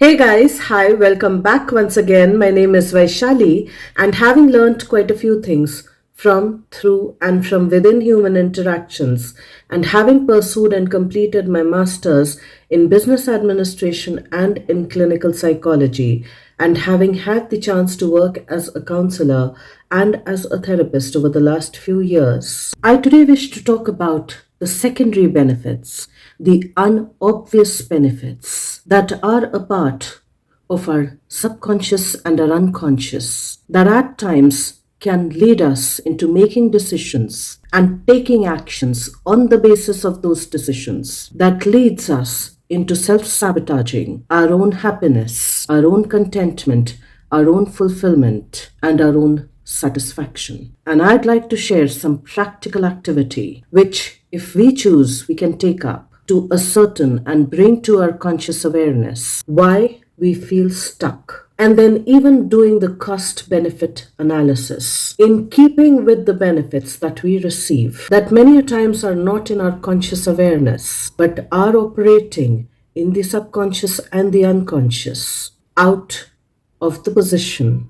Hey guys, hi, welcome back once again. My name is Vaishali, and having learned quite a few things from, through, and from within human interactions, and having pursued and completed my master's in business administration and in clinical psychology, and having had the chance to work as a counselor and as a therapist over the last few years, I today wish to talk about the secondary benefits, the unobvious benefits that are a part of our subconscious and our unconscious that at times can lead us into making decisions and taking actions on the basis of those decisions that leads us into self-sabotaging our own happiness, our own contentment, our own fulfillment, and our own satisfaction. And I'd like to share some practical activity which, if we choose, we can take up to ascertain and bring to our conscious awareness why we feel stuck. And then even doing the cost benefit analysis in keeping with the benefits that we receive that many a times are not in our conscious awareness but are operating in the subconscious and the unconscious out of the position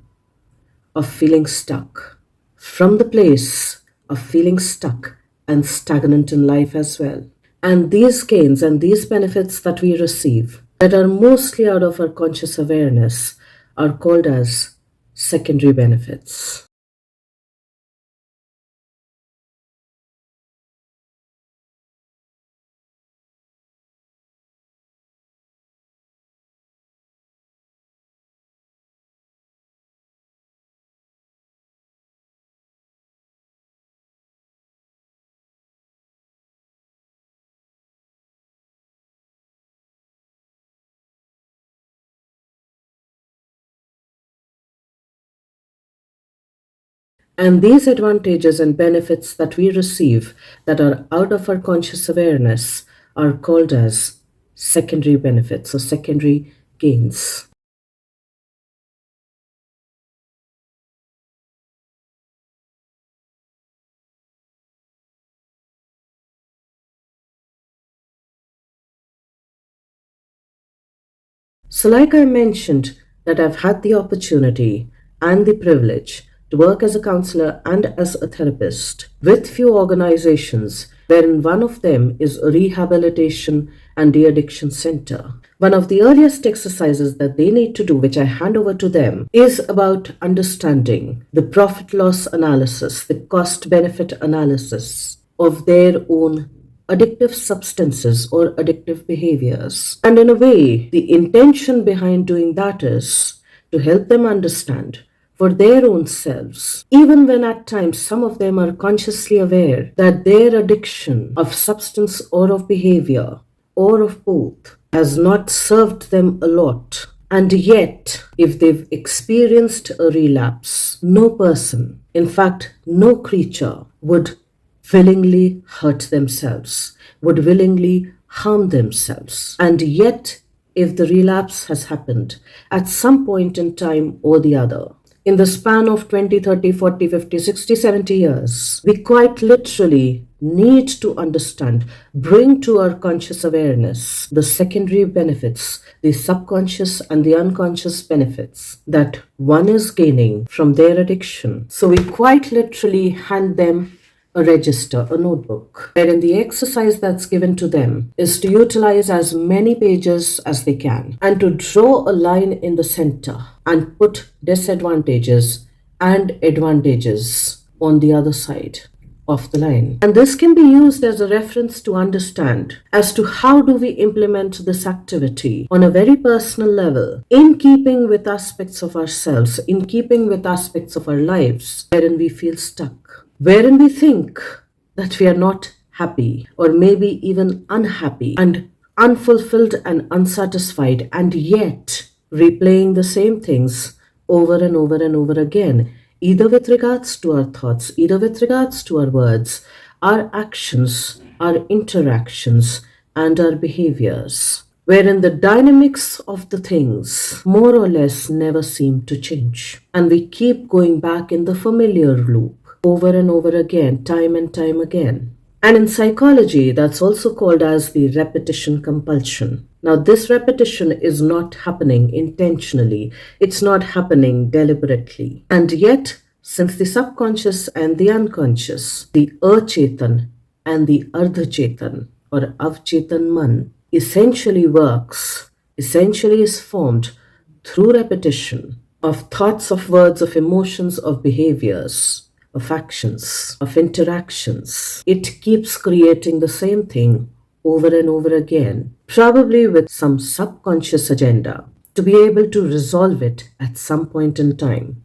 of feeling stuck, from the place of feeling stuck and stagnant in life as well. And these gains and these benefits that we receive, that are mostly out of our conscious awareness, are called as secondary benefits. And these advantages and benefits that we receive that are out of our conscious awareness are called as secondary benefits or secondary gains. So, like I mentioned, that I've had the opportunity and the privilege to work as a counselor and as a therapist with few organizations, wherein one of them is a rehabilitation and de addiction center. One of the earliest exercises that they need to do, which I hand over to them, is about understanding the profit loss analysis, the cost benefit analysis of their own addictive substances or addictive behaviors. And in a way, the intention behind doing that is to help them understand for their own selves, even when at times some of them are consciously aware that their addiction of substance or of behavior or of both has not served them a lot. And yet, if they've experienced a relapse, no person, in fact, no creature, would willingly hurt themselves, would willingly harm themselves. And yet, if the relapse has happened at some point in time or the other, in the span of 20, 30, 40, 50, 60, 70 years, we quite literally need to understand, bring to our conscious awareness the secondary benefits, the subconscious and the unconscious benefits that one is gaining from their addiction. So we quite literally hand them a register, a notebook, wherein the exercise that's given to them is to utilize as many pages as they can and to draw a line in the center and put disadvantages and advantages on the other side of the line. And this can be used as a reference to understand as to how do we implement this activity on a very personal level, in keeping with aspects of ourselves, in keeping with aspects of our lives wherein we feel stuck, wherein we think that we are not happy or maybe even unhappy and unfulfilled and unsatisfied, and yet replaying the same things over and over and over again, either with regards to our thoughts, either with regards to our words, our actions, our interactions, and our behaviors, wherein the dynamics of the things more or less never seem to change. And we keep going back in the familiar loop over and over again, time and time again. And in psychology, that's also called as the repetition compulsion, Now, this repetition is not happening intentionally, it's not happening deliberately. And yet, since the subconscious and the unconscious, the Achetan and the Ardhachetan or Avchetan Man, essentially is formed through repetition of thoughts, of words, of emotions, of behaviors, of actions, of interactions. It keeps creating the same thing over and over again, probably with some subconscious agenda to be able to resolve it at some point in time.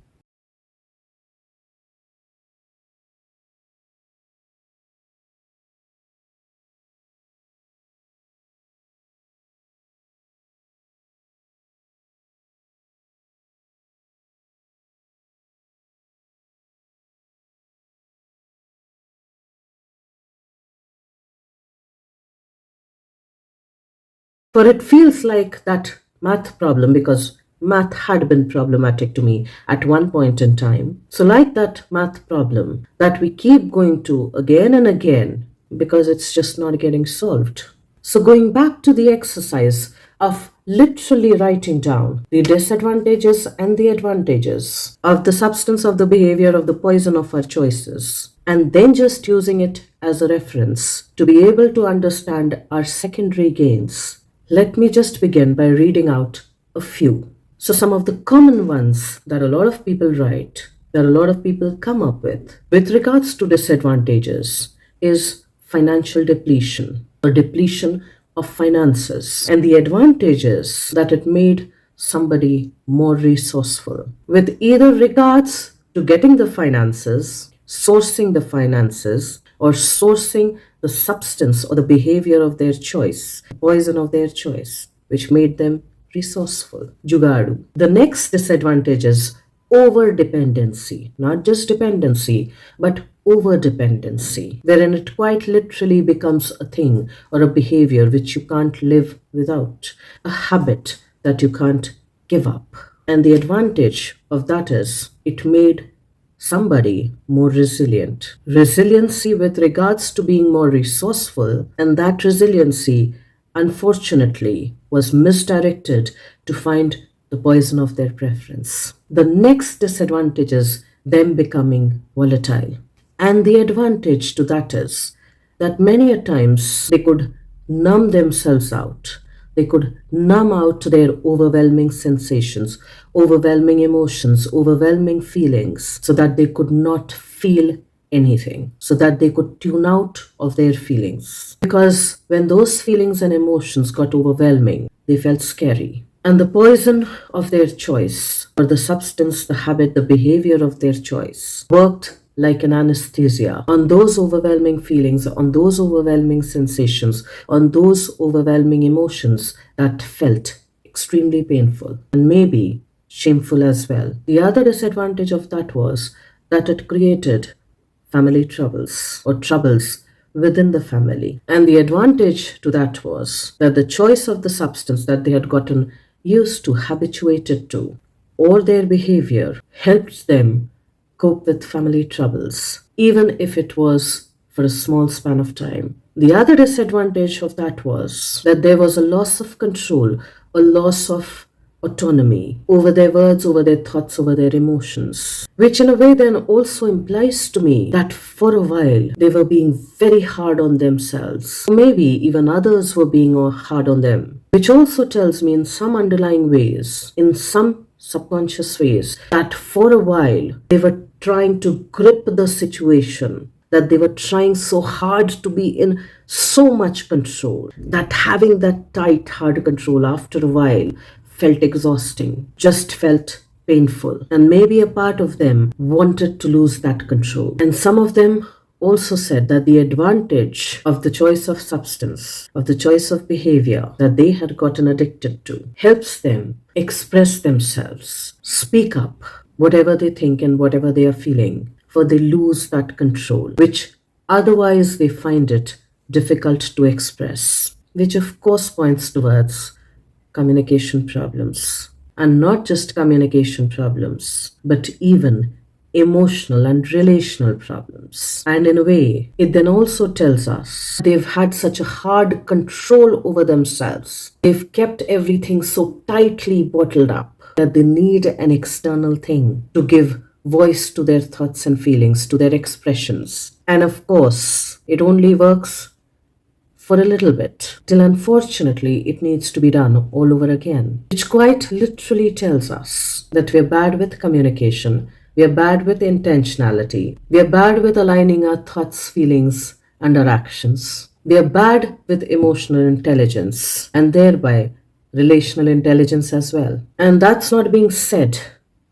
For it feels like that math problem because math had been problematic to me at one point in time. So, like that math problem that we keep going to again and again because it's just not getting solved. So, going back to the exercise of literally writing down the disadvantages and the advantages of the substance, of the behavior, of the poison of our choices, and then just using it as a reference to be able to understand our secondary gains. Let me just begin by reading out a few. So, some of the common ones that a lot of people write, that a lot of people come up with regards to disadvantages, is financial depletion or depletion of finances, and the advantages that it made somebody more resourceful with either regards to getting the finances, sourcing the finances, or sourcing the substance or the behavior of their choice, the poison of their choice, which made them resourceful. Jugadu. The next disadvantage is over dependency, not just dependency, but over dependency, wherein it quite literally becomes a thing or a behavior which you can't live without, a habit that you can't give up. And the advantage of that is it made somebody more resilient. Resiliency with regards to being more resourceful, and that resiliency, unfortunately, was misdirected to find the poison of their preference. The next disadvantage is them becoming volatile. And the advantage to that is that many a times they could numb themselves out. They could numb out their overwhelming sensations, overwhelming emotions, overwhelming feelings, so that they could not feel anything, so that they could tune out of their feelings. Because when those feelings and emotions got overwhelming, they felt scary. And the poison of their choice, or the substance, the habit, the behavior of their choice, worked like an anesthesia on those overwhelming feelings, on those overwhelming sensations, on those overwhelming emotions that felt extremely painful and maybe shameful as well. The other disadvantage of that was that it created family troubles or troubles within the family. And the advantage to that was that the choice of the substance that they had gotten used to, habituated to, or their behavior helped them cope with family troubles, even if it was for a small span of time. The other disadvantage of that was that there was a loss of control, a loss of autonomy over their words, over their thoughts, over their emotions, which in a way then also implies to me that for a while they were being very hard on themselves. Maybe even others were being hard on them, which also tells me in some underlying ways, in some subconscious ways, that for a while they were trying to grip the situation, that they were trying so hard to be in so much control, that having that tight, hard control after a while felt exhausting, just felt painful. And maybe a part of them wanted to lose that control. And some of them also said that the advantage of the choice of substance, of the choice of behavior that they had gotten addicted to, helps them express themselves, speak up, whatever they think and whatever they are feeling, for they lose that control, which otherwise they find it difficult to express, which of course points towards communication problems. And not just communication problems, but even emotional and relational problems. And in a way, it then also tells us they've had such a hard control over themselves. They've kept everything so tightly bottled up that they need an external thing to give voice to their thoughts and feelings, to their expressions. And of course, it only works for a little bit, till unfortunately it needs to be done all over again. Which quite literally tells us that we're bad with communication, we're bad with intentionality, we're bad with aligning our thoughts, feelings, and our actions. We are bad with emotional intelligence and thereby relational intelligence as well. And that's not being said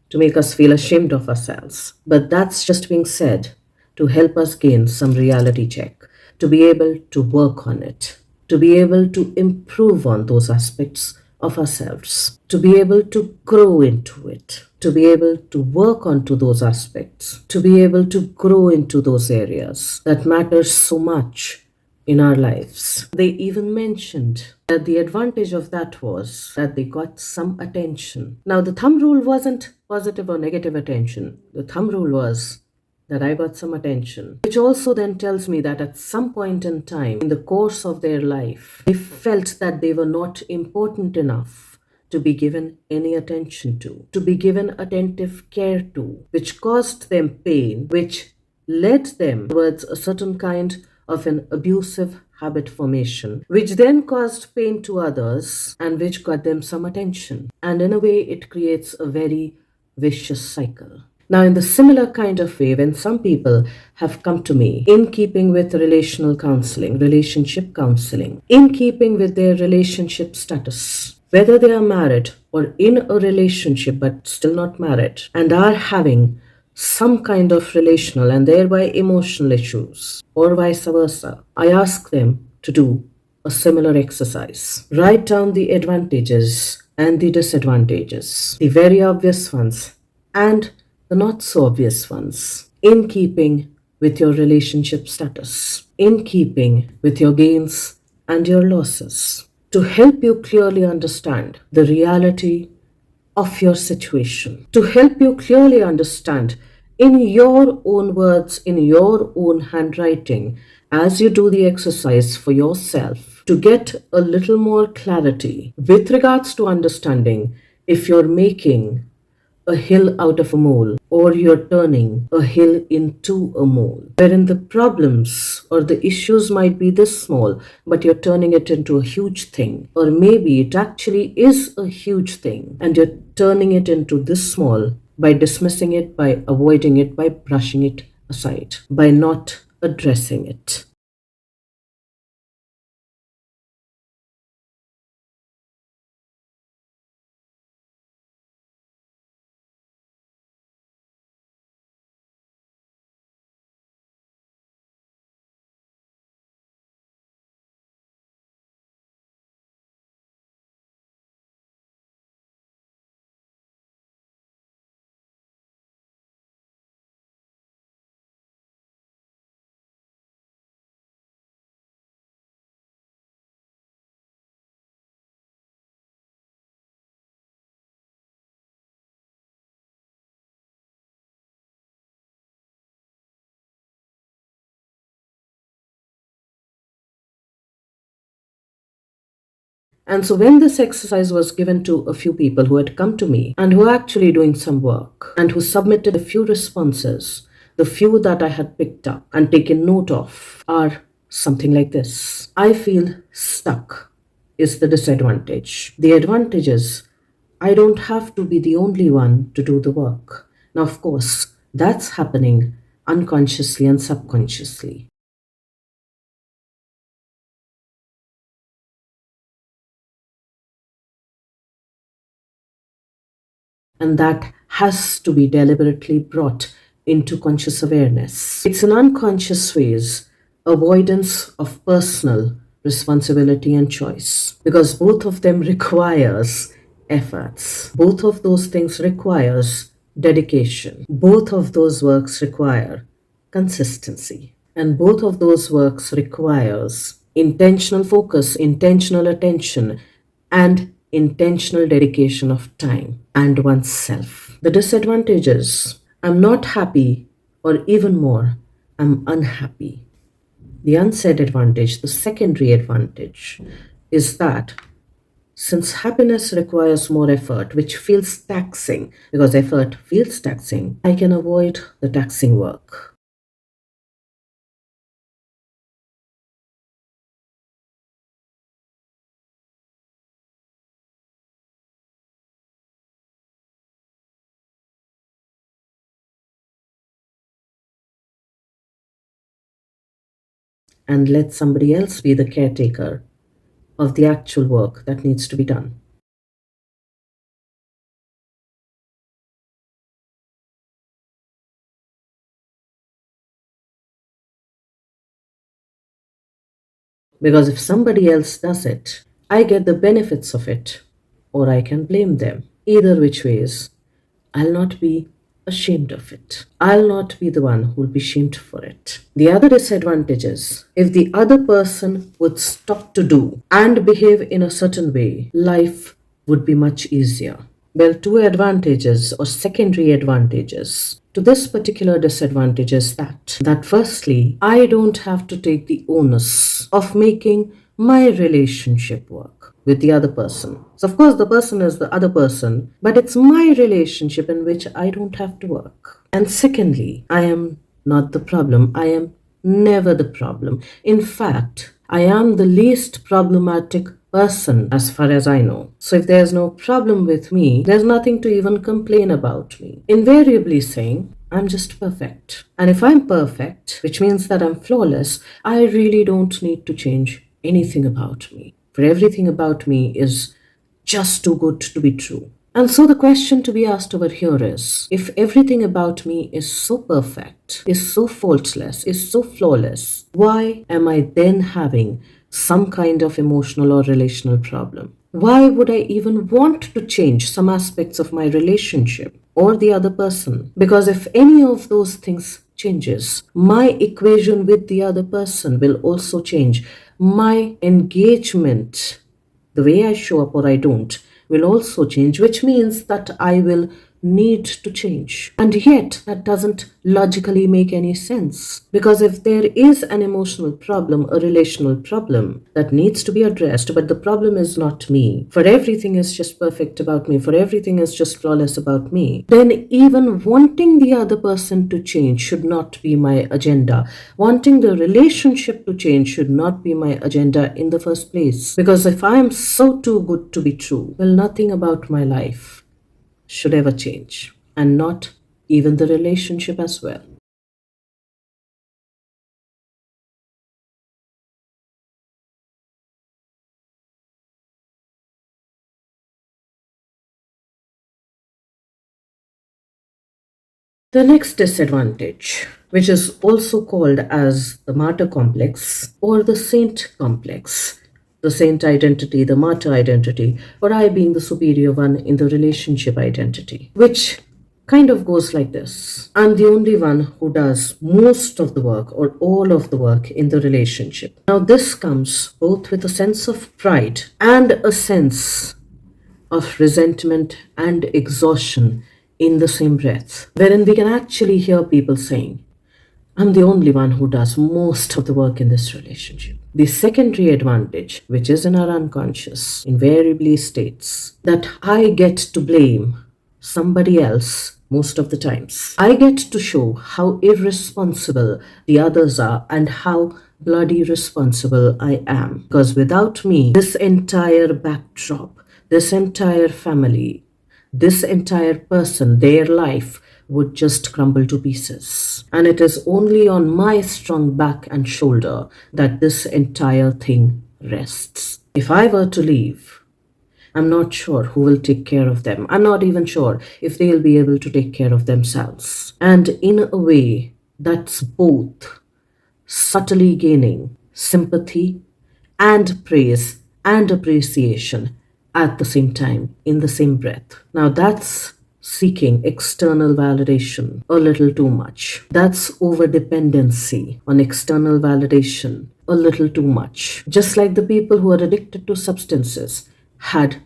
to make us feel ashamed of ourselves, but that's just being said to help us gain some reality check, to be able to work on it, to be able to improve on those aspects of ourselves, to be able to grow into it, to be able to work onto those aspects, to be able to grow into those areas that matters so much in our lives. They even mentioned that the advantage of that was that they got some attention. Now, the thumb rule wasn't positive or negative attention. The thumb rule was that I got some attention, which also then tells me that at some point in time in the course of their life, they felt that they were not important enough to be given any attention to be given attentive care to, which caused them pain, which led them towards a certain kind of an abusive habit formation, which then caused pain to others and which got them some attention. And in a way, it creates a very vicious cycle. Now, in the similar kind of way, when some people have come to me in keeping with relational counseling, relationship counseling, in keeping with their relationship status, whether they are married or in a relationship but still not married, and are having some kind of relational and thereby emotional issues, or vice versa, I ask them to do a similar exercise. Write down the advantages and the disadvantages, the very obvious ones and the not so obvious ones, in keeping with your relationship status, in keeping with your gains and your losses, to help you clearly understand the reality of your situation, to help you clearly understand in your own words, in your own handwriting, as you do the exercise for yourself, to get a little more clarity with regards to understanding if you're making a hill out of a mole, or you're turning a hill into a mole, wherein the problems or the issues might be this small, but you're turning it into a huge thing. Or maybe it actually is a huge thing, and you're turning it into this small by dismissing it, by avoiding it, by brushing it aside, by not addressing it. And so, when this exercise was given to a few people who had come to me and who were actually doing some work and who submitted a few responses, the few that I had picked up and taken note of are something like this: I feel stuck is the disadvantage. The advantage is I don't have to be the only one to do the work. Now, of course, that's happening unconsciously and subconsciously. And that has to be deliberately brought into conscious awareness. It's an unconscious phase, avoidance of personal responsibility and choice, because both of them requires efforts. Both of those things requires dedication. Both of those works require consistency. And both of those works requires intentional focus, intentional attention, and intentional dedication of time and oneself. The disadvantages I'm not happy, or even more, I'm unhappy. The unsaid advantage, the secondary advantage, is that since happiness requires more effort, which feels taxing, because effort feels taxing, I can avoid the taxing work. And let somebody else be the caretaker of the actual work that needs to be done. Because if somebody else does it, I get the benefits of it, or I can blame them. Either which ways, I'll not be ashamed of it. I'll not be the one who'll be shamed for it. The other disadvantage is if the other person would stop to do and behave in a certain way, life would be much easier. Well, two advantages or secondary advantages to this particular disadvantage is that firstly, I don't have to take the onus of making my relationship work with the other person. So of course the person is the other person, but it's my relationship in which I don't have to work. And secondly, I am not the problem. I am never the problem. In fact, I am the least problematic person as far as I know. So if there's no problem with me, there's nothing to even complain about me. Invariably saying, I'm just perfect. And if I'm perfect, which means that I'm flawless, I really don't need to change anything about me. For everything about me is just too good to be true. And so the question to be asked over here is if everything about me is so perfect, is so faultless, is so flawless, why am I then having some kind of emotional or relational problem? Why would I even want to change some aspects of my relationship or the other person? Because if any of those things changes, my equation with the other person will also change. My engagement, the way I show up or I don't, will also change, which means that I will need to change. And yet, that doesn't logically make any sense. Because if there is an emotional problem, a relational problem that needs to be addressed, but the problem is not me, for everything is just perfect about me, for everything is just flawless about me, then even wanting the other person to change should not be my agenda. Wanting the relationship to change should not be my agenda in the first place. Because if I am so too good to be true, well, nothing about my life should ever change, and not even the relationship as well. The next disadvantage, which is also called as the martyr complex or the saint complex, the saint identity, the martyr identity, or I being the superior one in the relationship identity, which kind of goes like this. I'm the only one who does most of the work or all of the work in the relationship. Now, this comes both with a sense of pride and a sense of resentment and exhaustion in the same breath, wherein we can actually hear people saying, I'm the only one who does most of the work in this relationship. The secondary advantage, which is in our unconscious, invariably states that I get to blame somebody else most of the times. I get to show how irresponsible the others are and how bloody responsible I am. Because without me, this entire backdrop, this entire family, this entire person, their life would just crumble to pieces. And it is only on my strong back and shoulder that this entire thing rests. If I were to leave, I'm not sure who will take care of them. I'm not even sure if they'll be able to take care of themselves. And in a way, that's both subtly gaining sympathy and praise and appreciation at the same time, in the same breath. Now, that's seeking external validation a little too much. That's over dependency on external validation a little too much. Just like the people who are addicted to substances had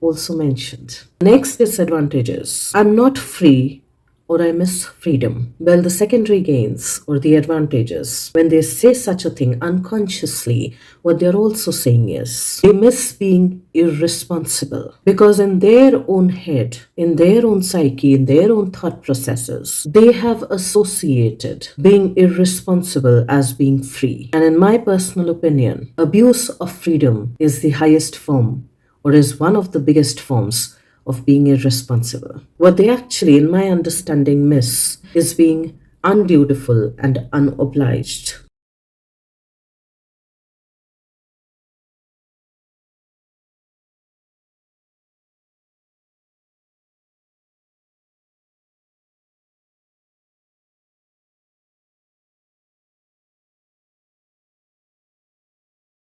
also mentioned. Next disadvantage is I'm not free or I miss freedom. Well, the secondary gains or the advantages, when they say such a thing unconsciously, what they're also saying is they miss being irresponsible because in their own head, in their own psyche, in their own thought processes, they have associated being irresponsible as being free. And in my personal opinion, abuse of freedom is the highest form or is one of the biggest forms of being irresponsible. What they actually, in my understanding, miss is being undutiful and unobliged.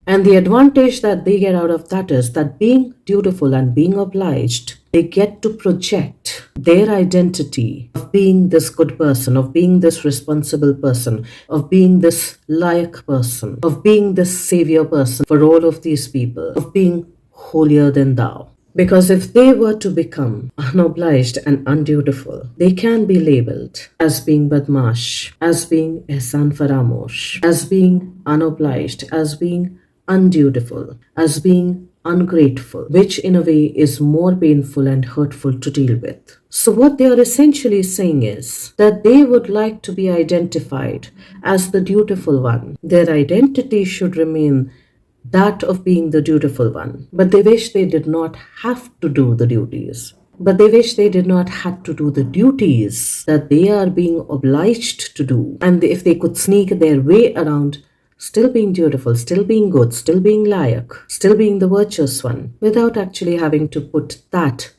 And the advantage that they get out of that is that being dutiful and being obliged, they get to project their identity of being this good person, of being this responsible person, of being this layak person, of being this savior person for all of these people, of being holier than thou. Because if they were to become unobliged and undutiful, they can be labeled as being badmash, as being ehsan faramosh, as being unobliged, as being undutiful, as being ungrateful, which in a way is more painful and hurtful to deal with. So, what they are essentially saying is that they would like to be identified as the dutiful one. Their identity should remain that of being the dutiful one. But they wish they did not have to do the duties. But they wish they did not have to do the duties that they are being obliged to do. And if they could sneak their way around still being dutiful, still being good, still being layak, still being the virtuous one, without actually having to put that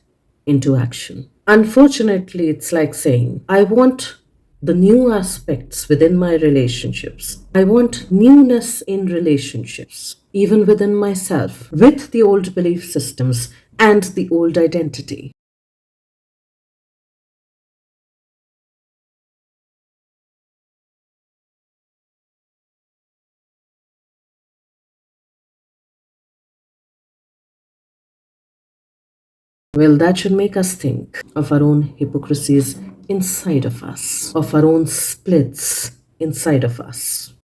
into action. Unfortunately, it's like saying, I want the new aspects within my relationships. I want newness in relationships, even within myself, with the old belief systems and the old identity. Well, that should make us think of our own hypocrisies inside of us, of our own splits inside of us.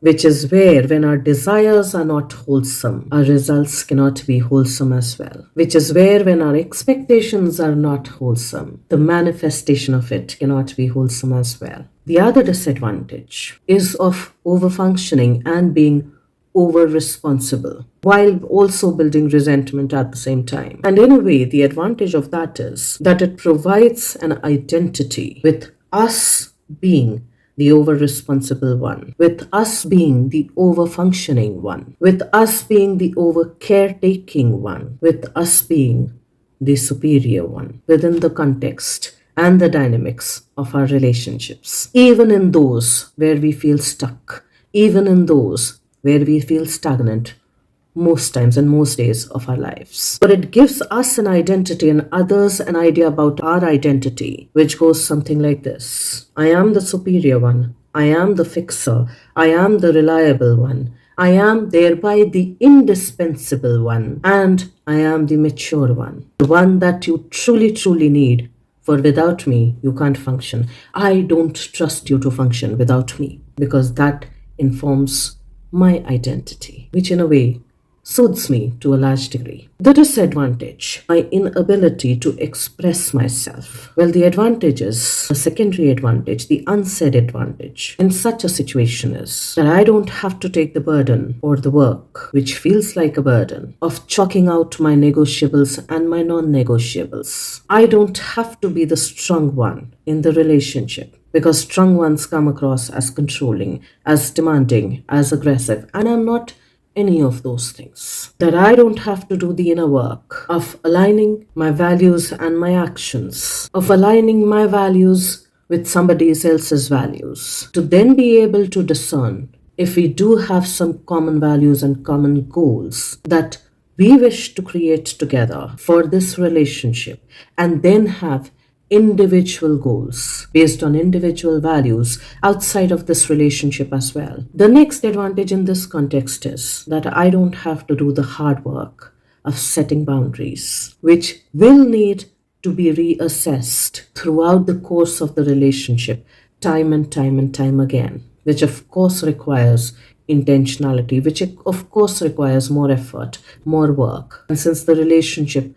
Which is where, when our desires are not wholesome, our results cannot be wholesome as well. Which is where, when our expectations are not wholesome, the manifestation of it cannot be wholesome as well. The other disadvantage is of overfunctioning and being over responsible while also building resentment at the same time. And in a way, the advantage of that is that it provides an identity with us being the over responsible one, with us being the over functioning one, with us being the over caretaking one, with us being the superior one within the context and the dynamics of our relationships, even in those where we feel stuck, even in those where we feel stagnant most times and most days of our lives. But it gives us an identity and others an idea about our identity, which goes something like this: I am the superior one. I am the fixer. I am the reliable one. I am thereby the indispensable one. And I am the mature one. The one that you truly, truly need. For without me, you can't function. I don't trust you to function without me because that informs my identity, which in a way soothes me to a large degree. The disadvantage, my inability to express myself. Well, the advantage is, the secondary advantage, the unsaid advantage in such a situation is that I don't have to take the burden or the work, which feels like a burden, of chalking out my negotiables and my non-negotiables. I don't have to be the strong one in the relationship, because strong ones come across as controlling, as demanding, as aggressive, and I'm not any of those things. That I don't have to do the inner work of aligning my values and my actions, of aligning my values with somebody else's values, to then be able to discern if we do have some common values and common goals that we wish to create together for this relationship, and then have individual goals, based on individual values outside of this relationship as well. The next advantage in this context is that I don't have to do the hard work of setting boundaries, which will need to be reassessed throughout the course of the relationship, time and time and time again, which of course requires intentionality, which of course requires more effort, more work. And since the relationship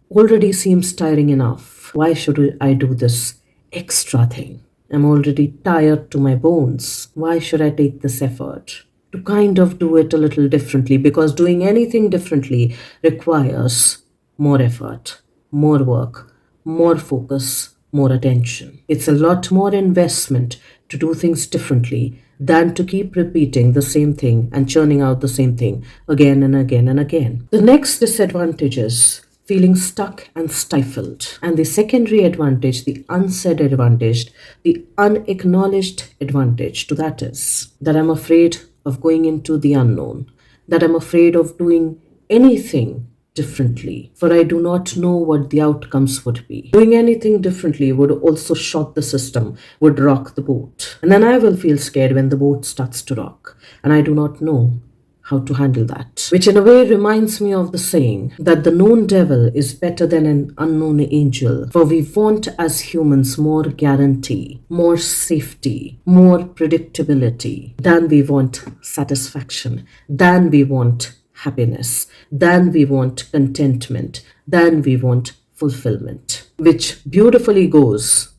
already seems tiring enough, why should I do this extra thing? I'm already tired to my bones. Why should I take this effort to kind of do it a little differently? Because doing anything differently requires more effort, more work, more focus, more attention. It's a lot more investment to do things differently than to keep repeating the same thing and churning out the same thing again and again and again. The next disadvantage is feeling stuck and stifled. And the secondary advantage, the unsaid advantage, the unacknowledged advantage to that is that I'm afraid of going into the unknown, that I'm afraid of doing anything differently, for I do not know what the outcomes would be. Doing anything differently would also shock the system, would rock the boat. And then I will feel scared when the boat starts to rock, and I do not know how to handle that. Which in a way reminds me of the saying that the known devil is better than an unknown angel, for we want as humans more guarantee, more safety, more predictability than we want satisfaction, than we want happiness, than we want contentment, than we want fulfillment. Which beautifully goes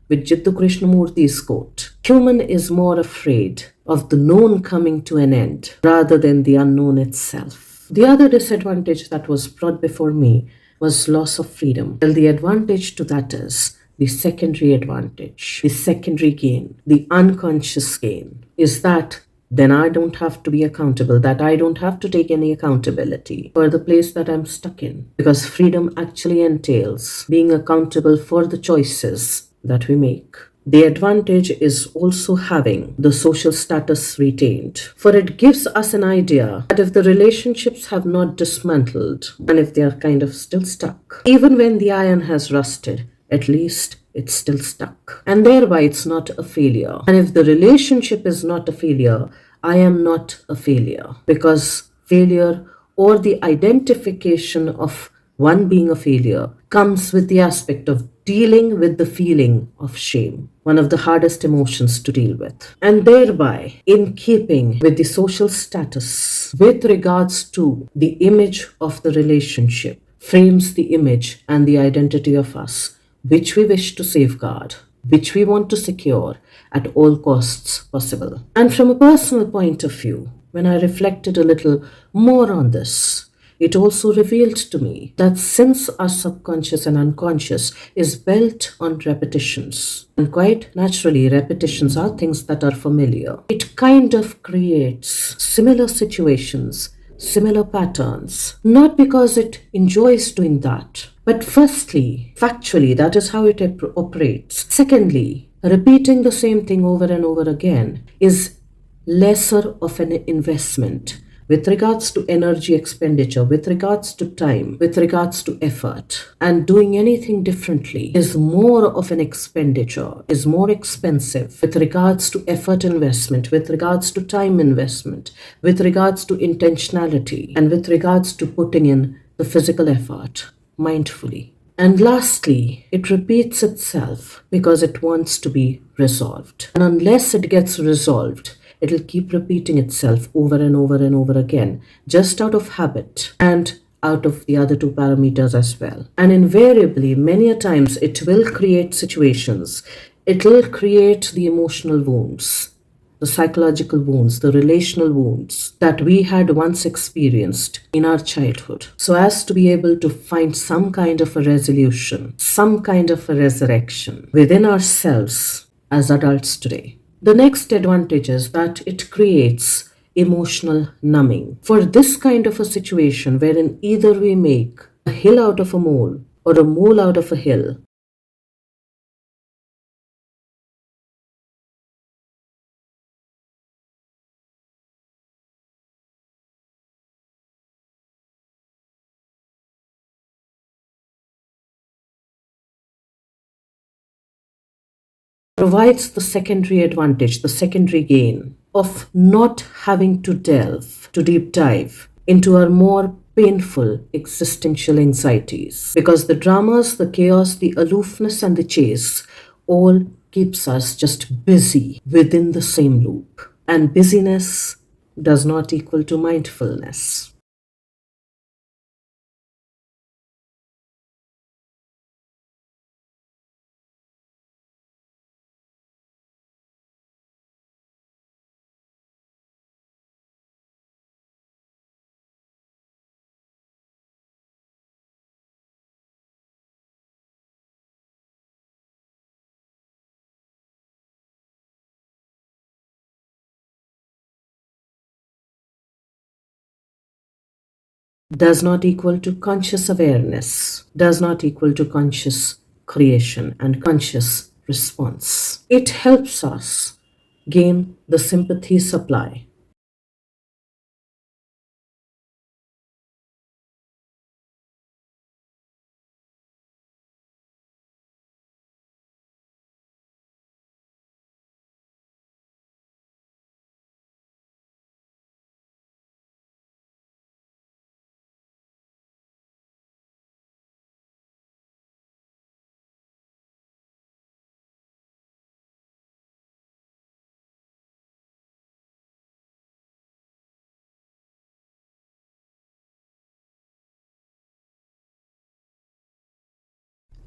with Jiddu Krishnamurti's quote, human is more afraid of the known coming to an end rather than the unknown itself. The other disadvantage that was brought before me was loss of freedom. Well, the advantage to that is the secondary advantage, the secondary gain, the unconscious gain is that then I don't have to be accountable, that I don't have to take any accountability for the place that I'm stuck in. Because freedom actually entails being accountable for the choices that we make. The advantage is also having the social status retained, for it gives us an idea that if the relationships have not dismantled and if they are kind of still stuck, even when the iron has rusted, at least it's still stuck. And thereby it's not a failure. And if the relationship is not a failure, I am not a failure. Because failure or the identification of one being a failure comes with the aspect of dealing with the feeling of shame, one of the hardest emotions to deal with. And thereby, in keeping with the social status with regards to the image of the relationship, frames the image and the identity of us, which we wish to safeguard, which we want to secure at all costs possible. And from a personal point of view, when I reflected a little more on this, it also revealed to me that since our subconscious and unconscious is built on repetitions, and quite naturally, repetitions are things that are familiar, it kind of creates similar situations, similar patterns, not because it enjoys doing that, but firstly, factually, that is how it operates. Secondly, repeating the same thing over and over again is lesser of an investment with regards to energy expenditure, with regards to time, with regards to effort. And doing anything differently is more of an expenditure, is more expensive with regards to effort investment, with regards to time investment, with regards to intentionality, and with regards to putting in the physical effort mindfully. And lastly, it repeats itself because it wants to be resolved. And unless it gets resolved, it'll keep repeating itself over and over and over again, just out of habit and out of the other two parameters as well. And invariably, many a times, it will create situations, it will create the emotional wounds, the psychological wounds, the relational wounds that we had once experienced in our childhood, so as to be able to find some kind of a resolution, some kind of a resurrection within ourselves as adults today. The next advantage is that it creates emotional numbing. For this kind of a situation wherein either we make a hill out of a mole or a mole out of a hill, provides the secondary advantage, the secondary gain of not having to delve, to deep dive into our more painful existential anxieties. Because the dramas, the chaos, the aloofness, and the chase all keeps us just busy within the same loop. And busyness does not equal to mindfulness. Does not equal to conscious awareness, does not equal to conscious creation and conscious response. It helps us gain the sympathy supply.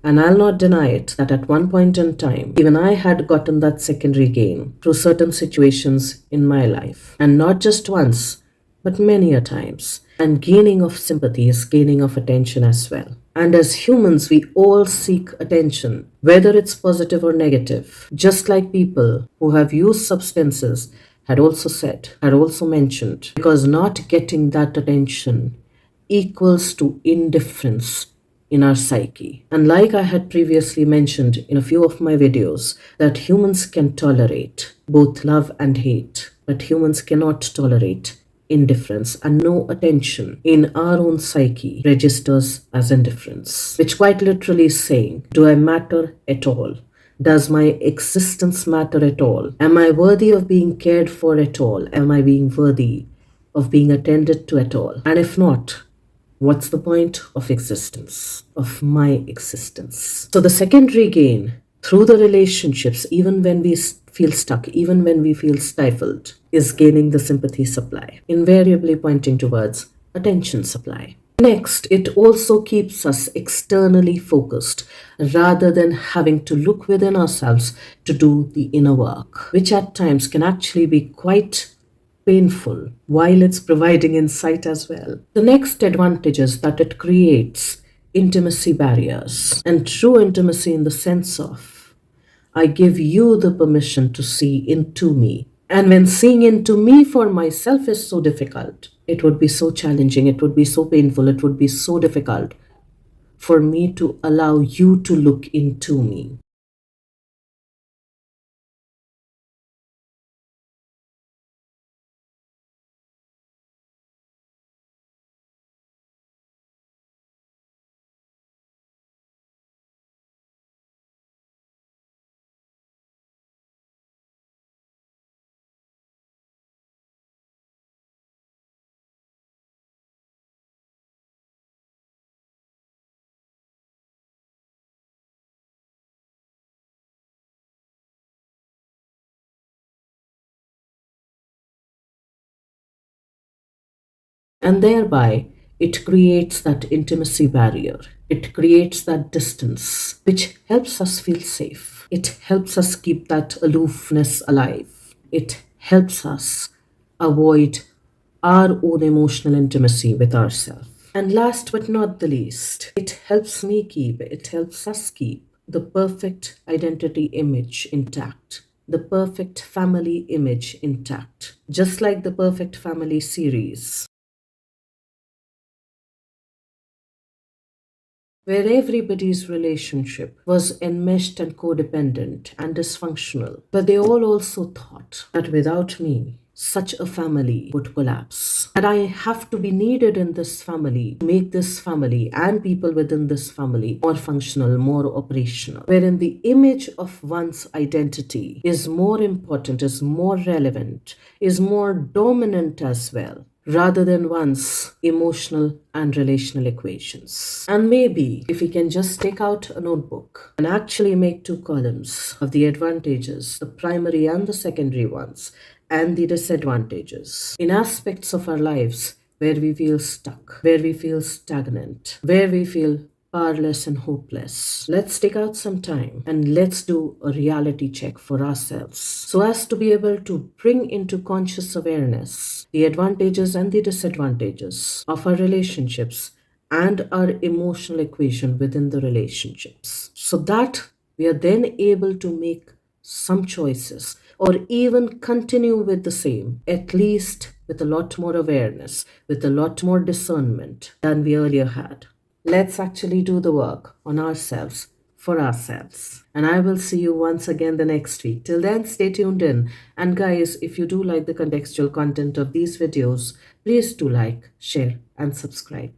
And I'll not deny it that at one point in time, even I had gotten that secondary gain through certain situations in my life. And not just once, but many a times. And gaining of sympathy is gaining of attention as well. And as humans, we all seek attention, whether it's positive or negative. Just like people who have used substances had also said, had also mentioned, because not getting that attention equals to indifference in our psyche. And like I had previously mentioned in a few of my videos, that humans can tolerate both love and hate, but humans cannot tolerate indifference, and no attention in our own psyche registers as indifference, which quite literally is saying, do I matter at all? Does my existence matter at all? Am I worthy of being cared for at all? Am I being worthy of being attended to at all? And if not, what's the point of existence, of my existence? So the secondary gain through the relationships, even when we feel stuck, even when we feel stifled, is gaining the sympathy supply, invariably pointing towards attention supply. Next, it also keeps us externally focused rather than having to look within ourselves to do the inner work, which at times can actually be quite painful while it's providing insight as well. The next advantage is that it creates intimacy barriers, and true intimacy in the sense of I give you the permission to see into me. And when seeing into me for myself is so difficult, it would be so challenging, it would be so painful, it would be so difficult for me to allow you to look into me. And thereby, it creates that intimacy barrier. It creates that distance, which helps us feel safe. It helps us keep that aloofness alive. It helps us avoid our own emotional intimacy with ourselves. And last but not the least, it helps us keep the perfect identity image intact, the perfect family image intact, just like the Perfect Family series, where everybody's relationship was enmeshed and codependent and dysfunctional. But they all also thought that without me, such a family would collapse. That I have to be needed in this family to make this family and people within this family more functional, more operational, wherein the image of one's identity is more important, is more relevant, is more dominant as well, rather than one's emotional and relational equations. And maybe if we can just take out a notebook and actually make two columns of the advantages, the primary and the secondary ones, and the disadvantages in aspects of our lives where we feel stuck, where we feel stagnant, where we feel powerless and hopeless. Let's take out some time and let's do a reality check for ourselves so as to be able to bring into conscious awareness the advantages and the disadvantages of our relationships and our emotional equation within the relationships, so that we are then able to make some choices or even continue with the same, at least with a lot more awareness, with a lot more discernment than we earlier had. Let's actually do the work on ourselves for ourselves. And I will see you once again the next week. Till then, stay tuned in. And guys, if you do like the contextual content of these videos, please do like, share, and subscribe.